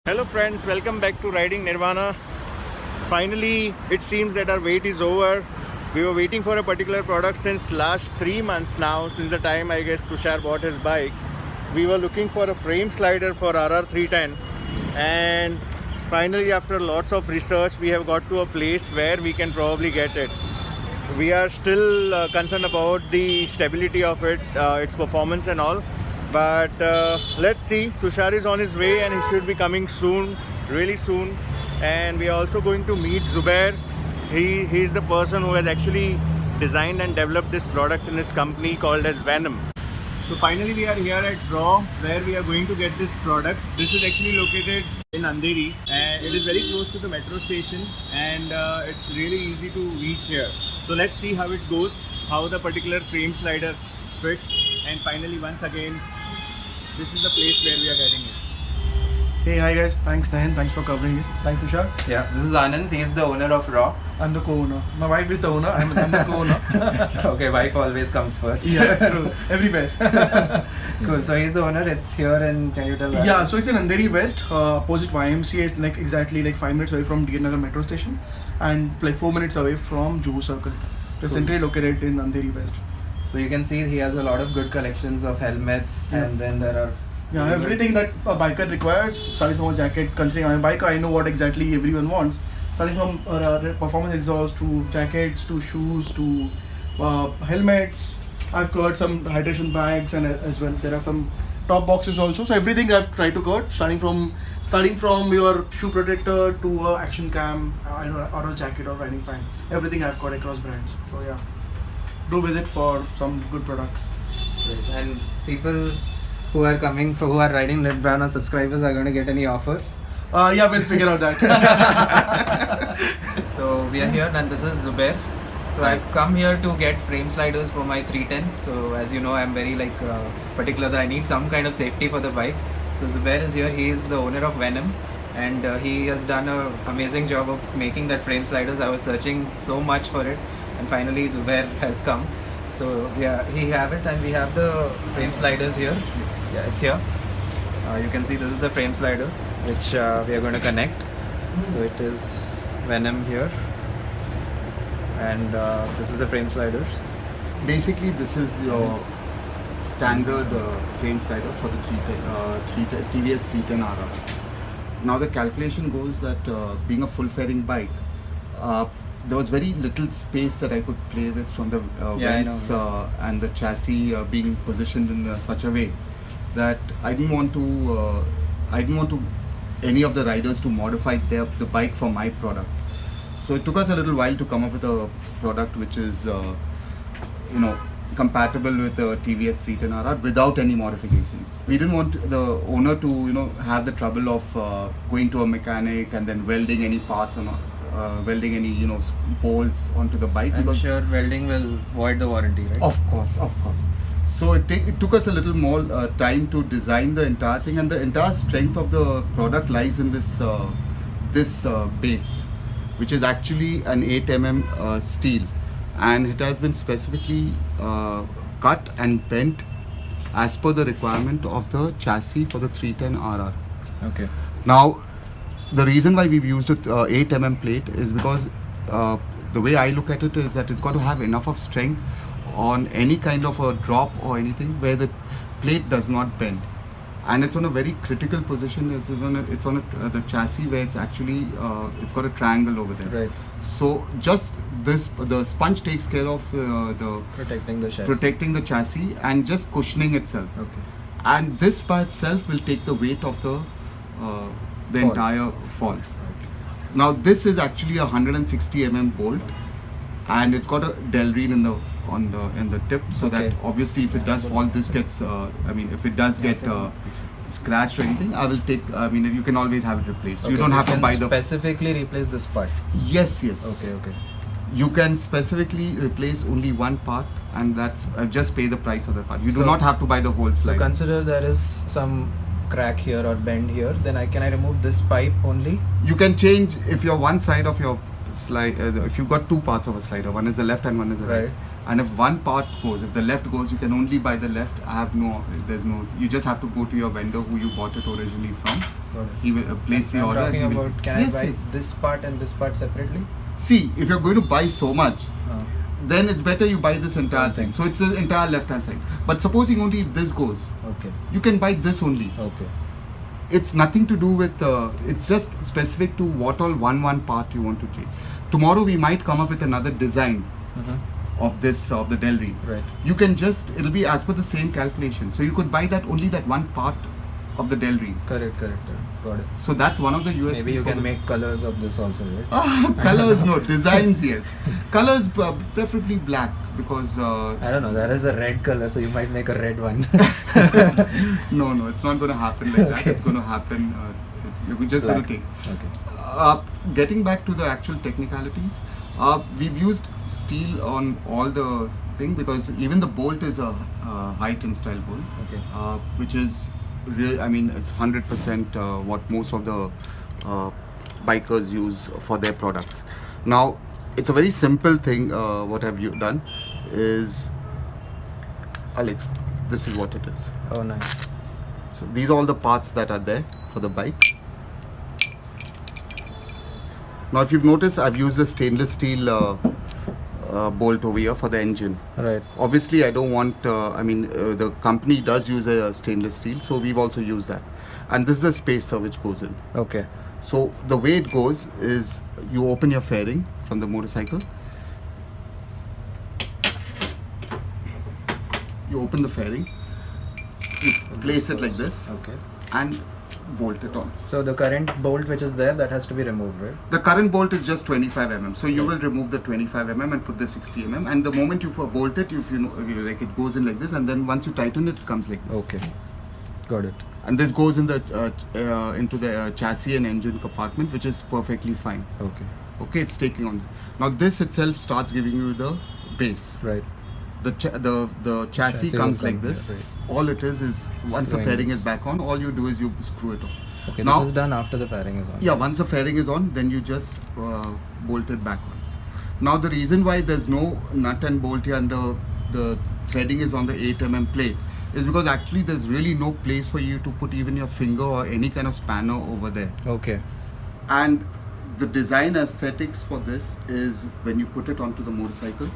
Hello friends, welcome back to Riding Nirvana. Finally, it seems that our wait is over. We were waiting for a particular product since last 3 months now, since the time I guess Tushar bought his bike. We were looking for a frame slider for RR 310, and finally after lots of research we have got to a place where we can probably get it. We are still concerned about the stability of it, its performance and all. But let's see. Tushar is on his way and he should be coming soon, really soon. And we are also going to meet Zubair. He's the person who has actually designed and developed this product in his company called as Venom. So finally we are here at Raw, where we are going to get this product. This is actually located in Andheri and it is very close to the metro station, and it's really easy to reach here. So let's see how it goes, how the particular frame slider fits, and finally once again this is the place where we are getting it. Hey, hi guys. Thanks Nayan. Thanks for covering this. Thanks Tushar. Yeah, this is Anand. He is the owner of Raw. I'm the co-owner. My wife is the owner. I'm the co-owner. Okay, wife always comes first. Yeah, true. Everywhere. Cool. So he's the owner. It's here, and can you tell us? Yeah, so it's in Andheri West, opposite YMCA, like exactly like 5 minutes away from DN Nagar metro station, and like 4 minutes away from Juhu Circle. Just centrally located in Andheri West. So you can see he has a lot of good collections of helmets, and then there are everything that a biker requires, starting from a jacket. Considering I'm a biker, I know what exactly everyone wants. Starting from performance exhaust to jackets to shoes to helmets. I've covered some hydration bags, and as well there are some top boxes also. So everything I've tried to cover, starting from your shoe protector to a action cam, or a jacket or riding pant. Everything I've got across brands. So yeah, do visit for some good products. great. And people who are riding Nirvana subscribers are going to get any offers? Yeah, we'll figure out that. So we are here, and this is Zubair. So I've come here to get frame sliders for my 310. So as you know, I'm very particular that I need some kind of safety for the bike. So Zubair is here. He is the owner of Venom, and he has done an amazing job of making that frame sliders. I was searching so much for it, and finally Zubair has come. So yeah, he have it, and we have the frame sliders here. Yeah, it's here. You can see this is the frame slider which we are going to connect. So it is Venom here, and this is the frame sliders. Basically, this is your standard frame slider for the TVS 310 RR. Now the calculation goes that being a full fairing bike, there was very little space that I could play with from the vents and the chassis being positioned in such a way that I didn't want to any of the riders to modify the bike for my product. So it took us a little while to come up with a product which is compatible with the TVS 310 RR without any modifications. We didn't want the owner to have the trouble of going to a mechanic and then welding any parts or not. Welding any bolts onto the bike. I'm sure welding will void the warranty, right? Of course. So it took us a little more time to design the entire thing, and the entire strength of the product lies in this base, which is actually an 8mm steel, and it has been specifically cut and bent as per the requirement of the chassis for the 310 RR. Okay. Now, the reason why we've used it 8mm plate is because the way I look at it is that it's got to have enough of strength on any kind of a drop or anything where the plate does not bend, and it's on a very critical position. It's on the chassis where it's actually it's got a triangle over there. Right. So just the sponge takes care of protecting the chassis and just cushioning itself. Okay. And this by itself will take the weight of the entire fall. Now this is actually a 160mm bolt, and it's got a Delrin in the tip, so that obviously if it does fall, this gets if it does get scratched or anything, you can always have it replaced. Okay. You don't have to buy specifically replace this part. Yes. Okay. You can specifically replace only one part, and that's just pay the price of the part. You do not have to buy the whole slide. So consider there is some crack here or bend here, then can I remove this pipe only? You can change if you're one side of your slide. If you've got two parts of a slider, one is the left and one is the right. And if one part goes, if the left goes, you can only buy the left. You just have to go to your vendor who you bought it originally from, Got it. He will place the I'm order. talking and he will- about, can Yes, I buy yes. this part and this part separately? See, if you're going to buy so much, Uh, then it's better you buy this entire One thing. thing. So it's the entire left hand side. But supposing only if this goes, okay. you can buy this only. Okay. It's nothing to do with. It's just specific to what all one part you want to change. Tomorrow we might come up with another design of this of the Delry. Right. You can just it'll be as per the same calculation. So you could buy that only that one part of the Delry. Correct. Got it. So that's one of the USPs. Maybe you for can the- make colors of this also, right? Colors, no. Designs, yes. Colors, preferably black because. I don't know. That is a red color, so you might make a red one. No, it's not going to happen like that. Okay. It's going to happen. You're just going Black. to take. Okay. Getting back to the actual technicalities, we've used steel on all the thing because even the bolt is a high tensile bolt, Okay. which is real. I mean, it's 100% what most of the bikers use for their products. Now, it's a very simple thing. What have you done? Is Alex, this is what it is. Oh, nice. So these are all the parts that are there for the bike. Now if you've noticed, I've used a stainless steel bolt over here for the engine. Right. Obviously I don't want, the company does use a stainless steel, so we've also used that. And this is a spacer which goes in. Okay. So the way it goes is you open your fairing from the motorcycle. You open the fairing, you place it like this Okay. and bolt it on. So the current bolt which is there, that has to be removed, right? The current bolt is just 25 mm. So you will remove the 25 mm and put the 60 mm. And the moment you bolt it, if you know, like it goes in like this, and then once you tighten it, it comes like this. Okay. Got it. And this goes in the into the chassis and engine compartment, which is perfectly fine. Okay. Okay, it's taking on. Now this itself starts giving you the base. Right. The chassis Chassis comes will like come this. here, All it is once the Screwing fairing this. is back on, all you do is you screw it on. Okay. Now- This is done after the fairing is on. Yeah, once the fairing is on, then you just bolt it back on. Now the reason why there's no nut and bolt here and the threading is on the 8 mm plate is because actually there's really no place for you to put even your finger or any kind of spanner over there. Okay. And the design aesthetics for this is when you put it onto the motorcycle,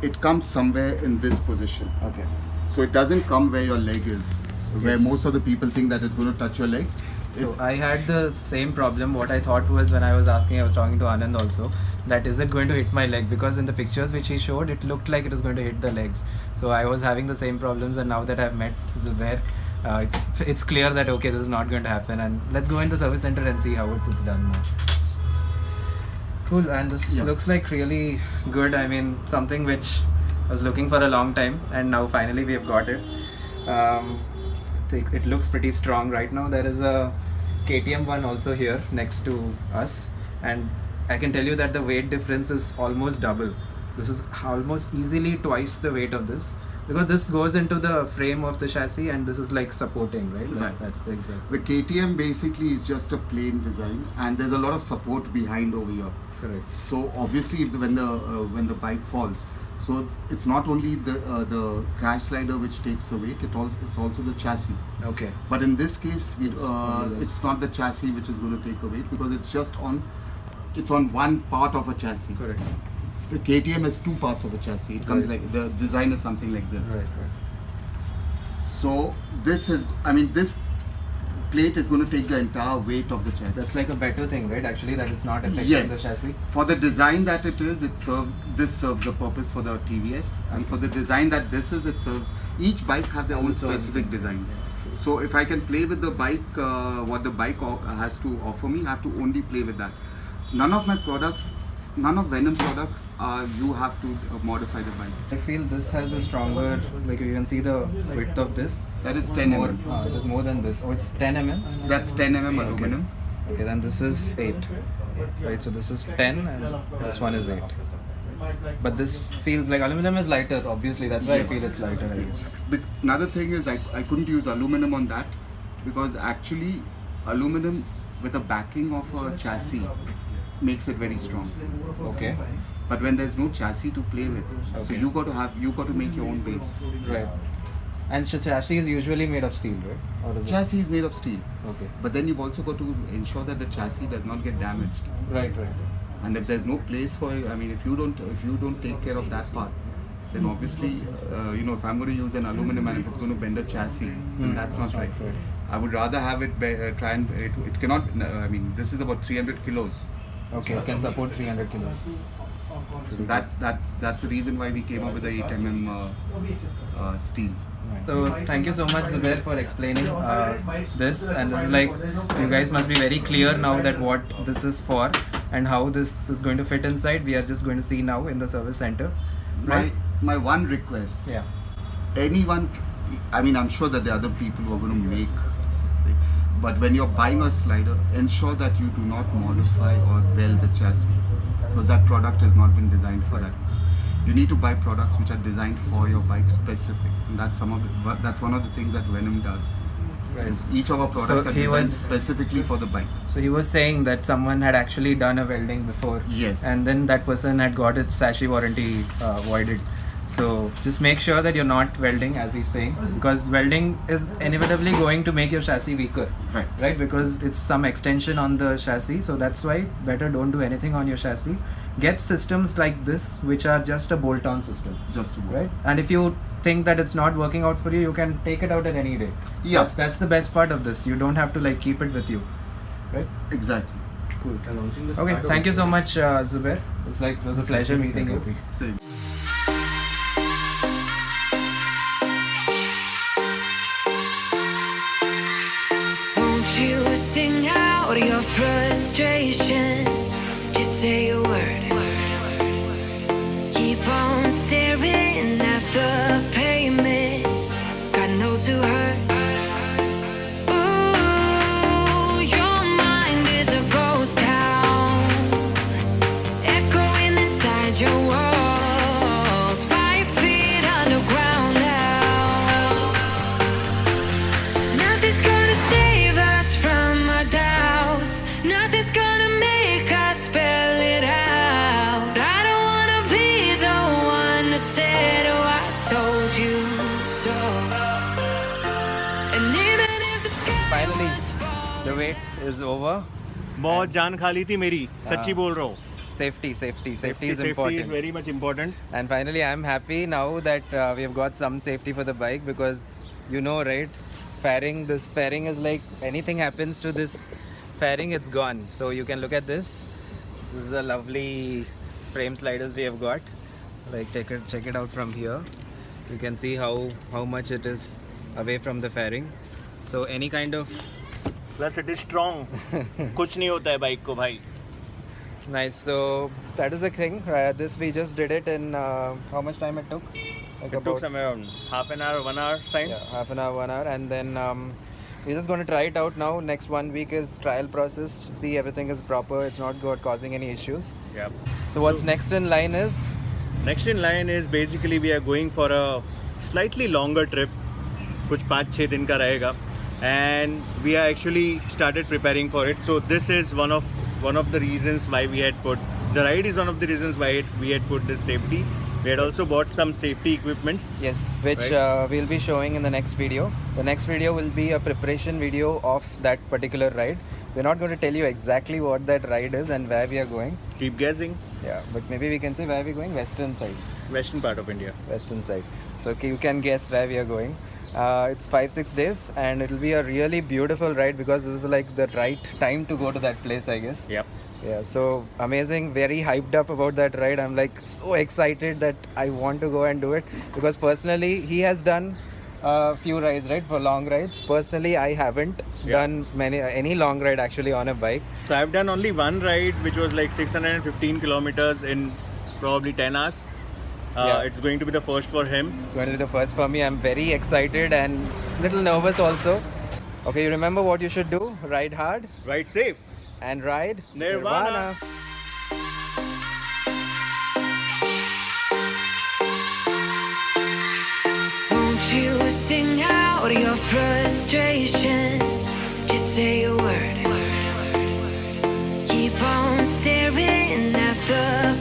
it comes somewhere in this position. Okay. So it doesn't come where your leg is, where Yes. most of the people think that it's going to touch your leg. So It's I had the same problem. What I thought was when I was talking to Anand also, that is it going to hit my leg? Because in the pictures which he showed, it looked like it was going to hit the legs. So I was having the same problems, and now that I've met Zubair, it's clear that okay, this is not going to happen. And let's go in the service center and see how it is done now. Cool, and this Yeah. looks like really good. I mean, something which I was looking for a long time, and now finally we have got it. It looks pretty strong right now. There is a KTM one also here next to us, and I can tell you that the weight difference is almost double. This is almost easily twice the weight of this, because this goes into the frame of the chassis and this is like supporting, right? Right. That's the exact. The KTM basically is just a plain design, and there's a lot of support behind over here. Correct. So obviously, when the bike falls, so it's not only the crash slider which takes the weight; it's also the chassis. Okay. But in this case, only it's not the chassis which is going to take a weight because it's on one part of a chassis. Correct. The KTM has two parts of a chassis. It comes Right. like the design is something like this. Right. So this plate is going to take the entire weight of the chassis. That's like a better thing, right? Actually, that it's not affecting Yes. the chassis. For the design that it is, this serves the purpose for the TVS, and for the design that this is, it serves. Each bike have their own Its own specific thing. design. So if I can play with the bike, what the bike has to offer me, I have to only play with that. None of Venom products, you have to modify the bike. I feel this has a stronger, like you can see the width of this. That is 10 More, mm. it is more than this. Oh, it's 10 mm. That's 10 mm aluminum. Okay, then this is 8. Right, so this is 10 and this one is 8. But this feels like aluminum is lighter, obviously. That's why I Yes. feel it's lighter, I guess. Another thing is I couldn't use aluminum on that because actually aluminum with a backing of a chassis makes it very strong. Okay. But when there's no chassis to play with, so Okay. you got to make your own base. Right. And chassis is usually made of steel, right? Or is Chassis is made of steel, Okay. but then you've also got to ensure that the chassis does not get damaged. Right. And if there's no place for it, I mean, if you don't take care of that part, then obviously, if I'm going to use an aluminum and if it's going to bend a chassis, then that's not right. I would rather have it it cannot. I mean, this is about 300 kilos. Okay, it can support 300 kilos. So that's the reason why we came up with the 8 mm steel. So thank you so much, Zubair, for explaining this. And this is like, you guys must be very clear now that what this is for and how this is going to fit inside. We are just going to see now in the service center. Right? My one request. Yeah. Anyone, I mean, I'm sure that there are other people who are going to make something, but when you're buying a slider, ensure that you do not modify or weld the chassis, because that product has not been designed for that. You need to buy products which are designed for your bike specific, and that's one of the things that Venom does. Right. Is each of our products So are he designed was- specifically for the bike. So he was saying that someone had actually done a welding before. Yes. And then that person had got its chassis warranty voided. So just make sure that you're not welding, as he's saying, because welding is inevitably going to make your chassis weaker. Right, because it's some extension on the chassis, so that's why better don't do anything on your chassis. Get systems like this, which are just a bolt-on system. Just to Right, and if you think that it's not working out for you, you can take it out at any day. Yeah. That's the best part of this. You don't have to like keep it with you. Right. Exactly. Cool. Okay, thank you so much, Zubair. It was a pleasure meeting you. Same. Won't you sing out your frustration? Just say a word. Keep on staring at the pavement. God knows who hurt. Ooh, your mind is a ghost town, echoing inside your walls. 5 feet underground now. Nothing's gonna save us from our doubts. Nothing's gonna make us spell it out. I don't wanna be the one who said, oh, I told you so. And even if the sky Finally, was falling, the wait is over. बहुत जान खाली थी मेरी, सच्ची बोल रहा हूँ. Safety is Safety important. is very much important. And finally, I'm happy now that we have got some safety for the bike, because right, this fairing is like, anything happens to this fairing, it's gone. So you can look at this. This is the lovely frame sliders we have got. Like check it out from here. You can see how much it is away from the fairing. So any kind of Plus it is strong. कुछ नहीं होता है bike को भाई. nice. So that is the thing. This we just did it in how much time it took? Like It took somewhere around half an hour, 1 hour time. Yeah, half an hour, 1 hour, and then we're just going to try it out now. Next 1 week is trial process to see everything is proper. It's not causing any issues. Yeah. So what's next in line is? Next in line is basically we are going for a slightly longer trip. कुछ 5-6 दिन का रहेगा. And we are actually started preparing for it. So this is one of the reasons why we had put the ride is one of the reasons why we had put this safety. We had also bought some safety equipments. Yes, which Right. we'll be showing in the next video. The next video will be a preparation video of that particular ride. We're not going to tell you exactly what that ride is and where we are going. Keep guessing. Yeah, but maybe we can say where we're going. Western side. Western part of India. Western side. So you can guess where we are going. It's 5-6 days and it will be a really beautiful ride, because this is like the right time to go to that place, I guess. Yep. Yeah, so amazing, very hyped up about that ride. I'm like so excited that I want to go and do it, because personally he has done a few rides, right, for long rides. Personally, I haven't done any long ride actually on a bike. So I've done only one ride, which was like 615 kilometers in probably 10 hours. Yeah. It's going to be the first for him. It's going to be the first for me. I'm very excited and little nervous also. Okay, you remember what you should do? Ride hard Ride safe. and ride Nirvana. won't you sing out your frustration? Just say a word. Keep on staring at the